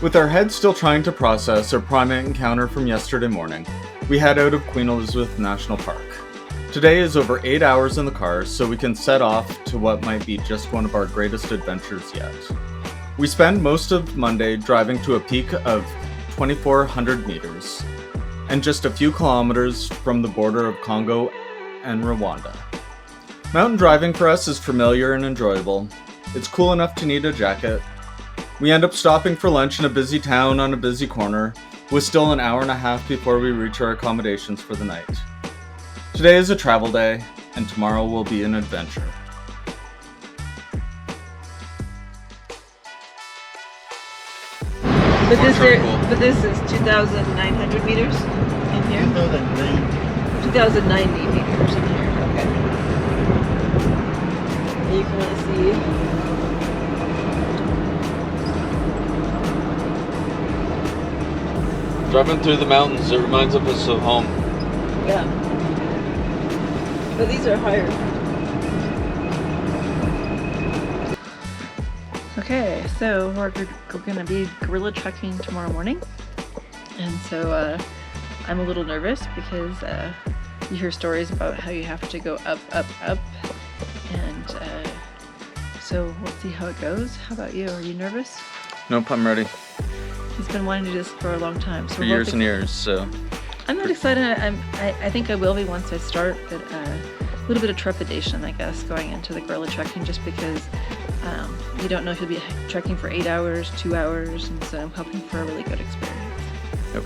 With our heads still trying to process our primate encounter from yesterday morning, we head out of Queen Elizabeth National Park. Today is over 8 hours in the car, so we can set off to what might be just one of our greatest adventures yet. We spend most of Monday driving to a peak of 2,400 meters, and just a few kilometers from the border of Congo and Rwanda. Mountain driving for us is familiar and enjoyable. It's cool enough to need a jacket. We end up stopping for lunch in a busy town on a busy corner, with still an hour and a half before we reach our accommodations for the night. Today is a travel day, and tomorrow will be an adventure. But this is 2,900 meters in here? 2,090 meters in here, okay. And you can really see. Driving through the mountains, it reminds us of home. Yeah. But these are higher. Okay, so we're going to be gorilla trekking tomorrow morning. And so I'm a little nervous because you hear stories about how you have to go up, up, up. And so we'll see how it goes. How about you? Are you nervous? Nope, I'm ready. He's been wanting to do this for a long time. So for years and years, so. I'm not excited. I think I will be once I start, but a little bit of trepidation, I guess, going into the gorilla trekking, just because you don't know if you'll be trekking for 8 hours, 2 hours, and so I'm hoping for a really good experience. Yep.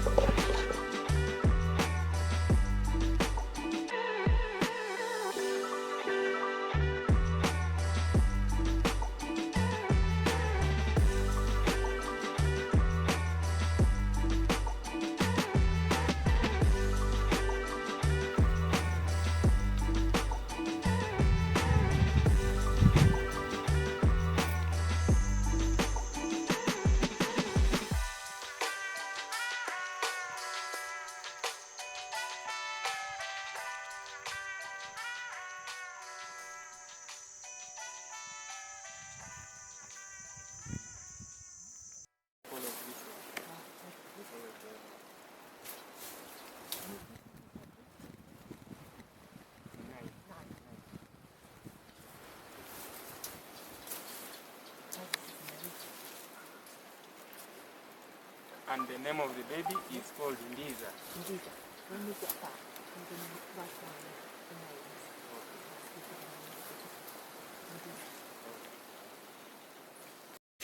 And the name of the baby is called Ndiza.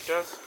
Just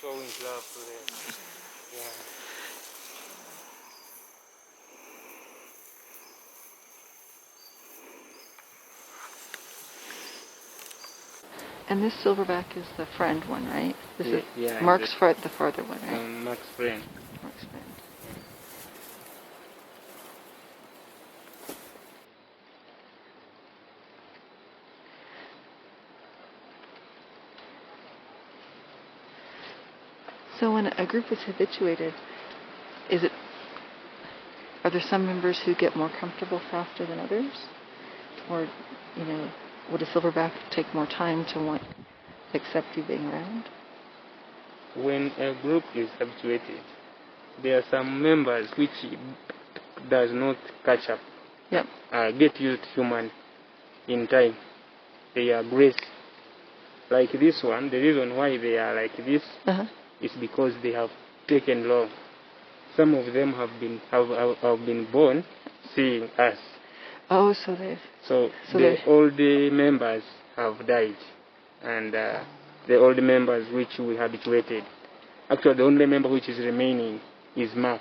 showing love to them. Yeah. And this silverback is the friend one, right? This is yeah, Mark's the farther one, right? Mark's friend. Mark's friend. So when a group is habituated, are there some members who get more comfortable faster than others? Or, would a silverback take more time to want to accept you being around? When a group is habituated, there are some members which does not catch up. Yep. Get used to human in time. They are grace. Like this one, the reason why they are like this is because they have taken long. Some of them have been born seeing us. Oh, so they've... So all the members have died, and the old members which we habituated. Actually, the only member which is remaining is Mark.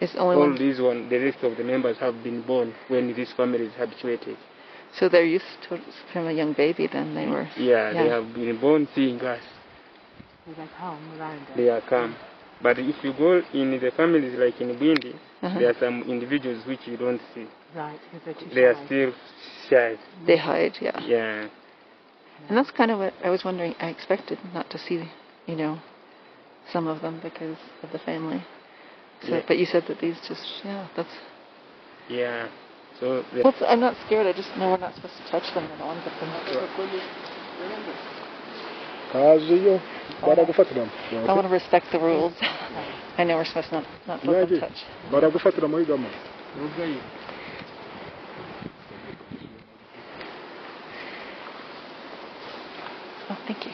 It's the only All one. these one, the rest of the members have been born when this family is habituated. So they're used to from a young baby then they were. Yeah, they have been born seeing us. They are calm. But if you go in the families like in Bindi, there are some individuals which you don't see. Right, because They are still shy. They hide, yeah. Yeah. And that's kind of what I was wondering. I expected not to see, some of them because of the family. So, but you said that these just, that's... Yeah. So... I'm not scared. I just know we're not supposed to touch them. I don't want to get them. I want to respect the rules. I know we're supposed not to let them touch. Oh, thank you.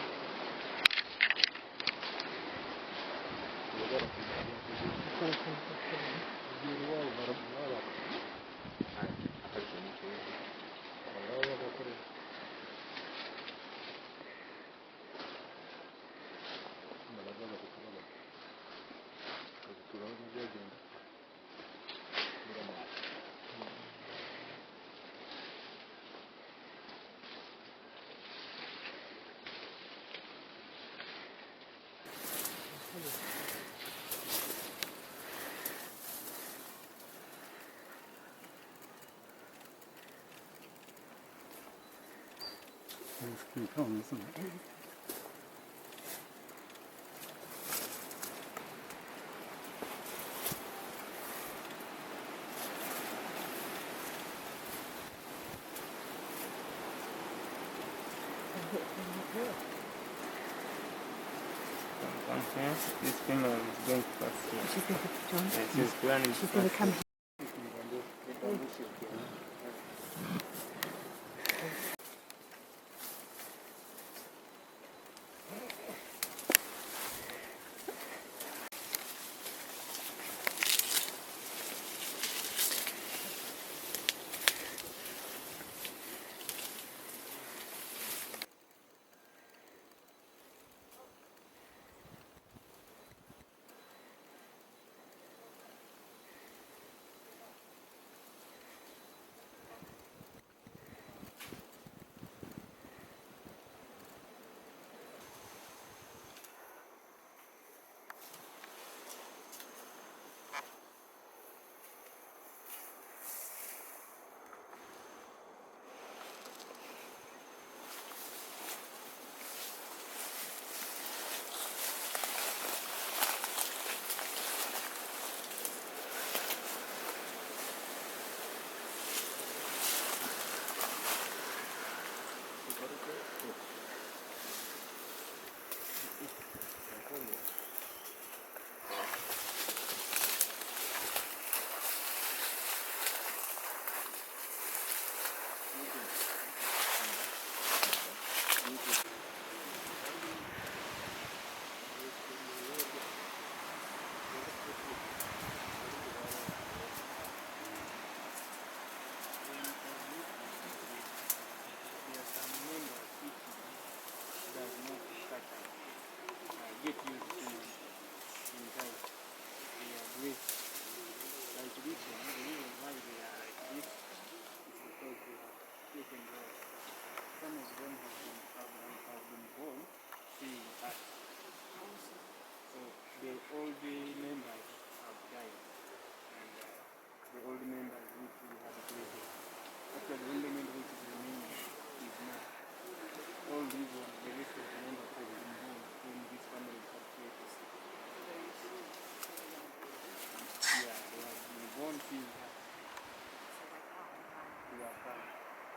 This female is going to pass here. She's going to join. She's planning. She's going to come here.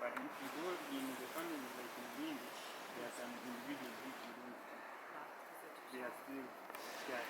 But if you go in the family like in Bindi, there are some individuals which you don't see. They are still shy.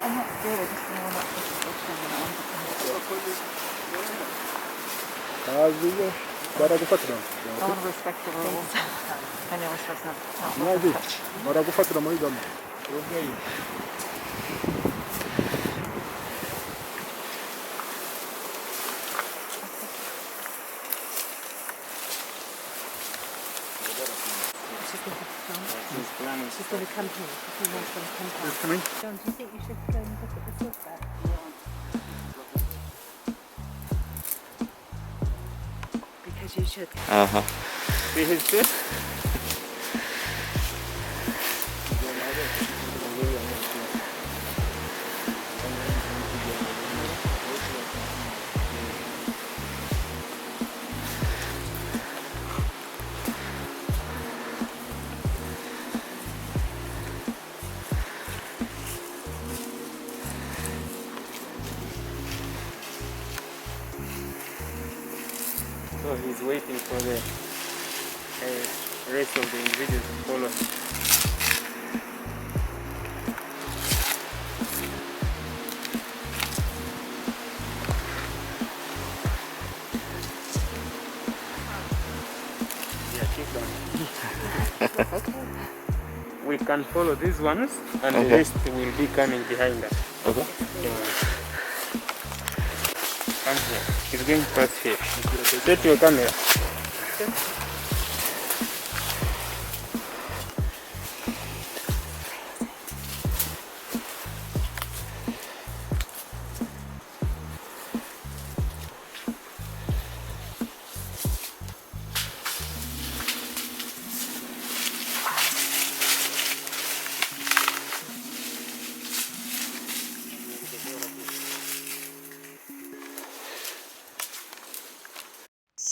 I'm not scared, I just know I'm not supposed to touch them and I want to I want to respect the rules. I know we're supposed not to touch. She's going to come here. She wants them to come here. She's coming? John, do you think you should go and look at the silk back? Because you should. Uh-huh. See his face? So he's waiting for the rest of the individuals to follow. Yeah, keep going. We can follow these ones and the rest will be coming behind us. Okay. Come here. It's going past here. Set your camera.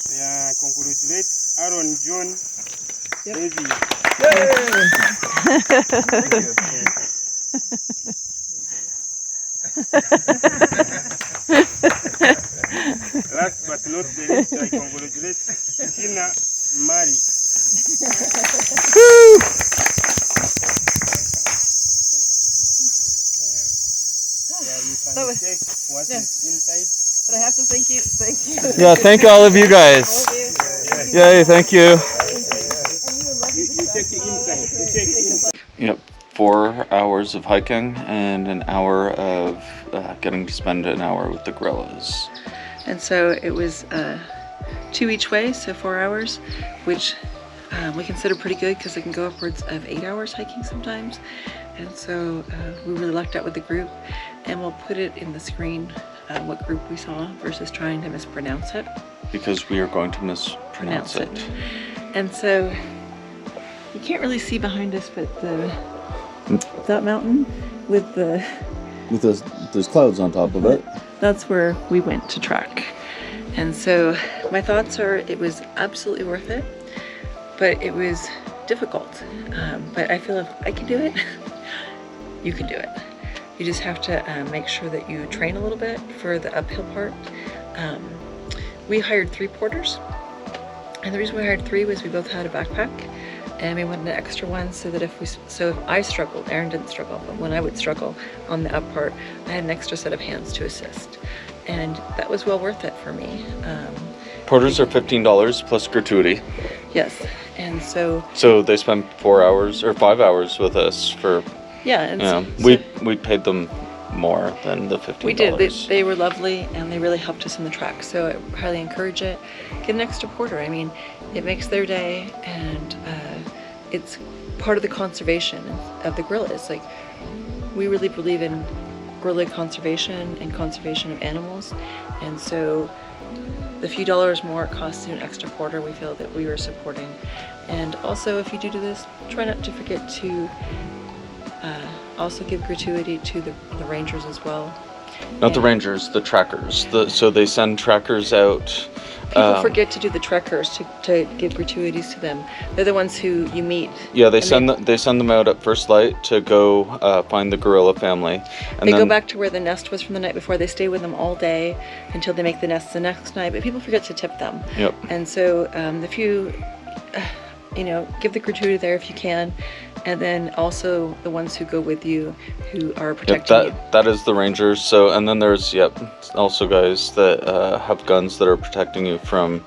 Yeah, congratulate Aaron, John, David. Last but not the least, I congratulate Tina Mari. Yeah, you can check what is inside. But I have to thank you. Thank you. Yeah, thank all of you guys. Yay, thank you. You check the inside. You check inside. Yep, 4 hours of hiking and an hour of getting to spend an hour with the gorillas. And so it was 2 each way, so 4 hours, which we consider pretty good because it can go upwards of 8 hours hiking sometimes. And so we really lucked out with the group, and we'll put it in the screen what group we saw versus trying to mispronounce it. Because we are going to mispronounce it. And so you can't really see behind us, but that mountain with those clouds on top of it. That's where we went to track. And so my thoughts are it was absolutely worth it, but it was difficult. But I feel if I can do it, you can do it. You just have to make sure that you train a little bit for the uphill part. We hired 3 porters, and the reason we hired 3 was we both had a backpack, and we wanted an extra one so that if I struggled, Aaron didn't struggle, but when I would struggle on the up part, I had an extra set of hands to assist. and that was well worth it for me. Porters are $15 plus gratuity. Yes, and so they spend 4 hours or 5 hours with us for. Yeah, and we paid them more than the $15. We did. They were lovely, and they really helped us in the track. So I highly encourage it. Get an extra porter. I mean, it makes their day, and it's part of the conservation of the gorillas. Like, we really believe in gorilla conservation and conservation of animals, and so the few dollars more it costs to an extra porter, we feel that we were supporting. And also, if you do this, try not to forget to also give gratuity to the rangers as well. Not the rangers, the trackers. So they send trackers out. People forget to do the trekkers to give gratuities to them. They're the ones who you meet. Yeah, they send them out at first light to go find the gorilla family. And they then go back to where the nest was from the night before. They stay with them all day until they make the nest the next night. But people forget to tip them. Yep. And so if you, give the gratuity there if you can. And then also the ones who go with you, who are protecting you. That is the rangers. So, and then there's also guys that have guns that are protecting you from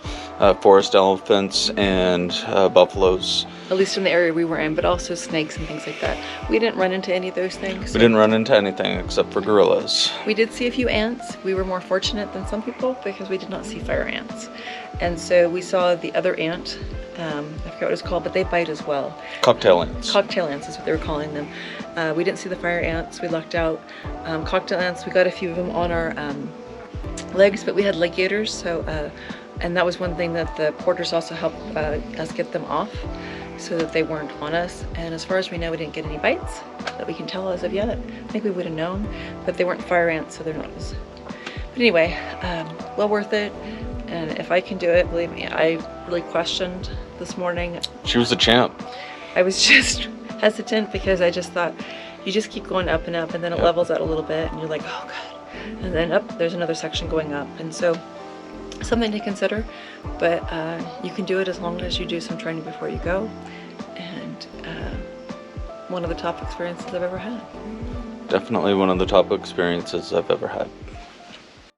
forest elephants and buffaloes. At least in the area we were in, but also snakes and things like that. We didn't run into any of those things. We didn't run into anything except for gorillas. We did see a few ants. We were more fortunate than some people because we did not see fire ants. And so we saw the other ant. I forget what it's called, but they bite as well. Cocktail ants. Cocktail ants is what they were calling them. We didn't see the fire ants. We lucked out. Cocktail ants, we got a few of them on our legs, but we had leg gaiters. So, and that was one thing that the porters also helped us get them off so that they weren't on us. And as far as we know, we didn't get any bites that we can tell as of yet. I think we would have known, but they weren't fire ants, so they're not us. But anyway, well worth it. And if I can do it, believe me, I really questioned this morning. She was a champ. I was just hesitant because I just thought you just keep going up and up, and then it levels out a little bit and you're like, oh god, and then up there's another section going up. And so something to consider, but you can do it as long as you do some training before you go. And one of the top experiences I've ever had. Definitely one of the top experiences I've ever had.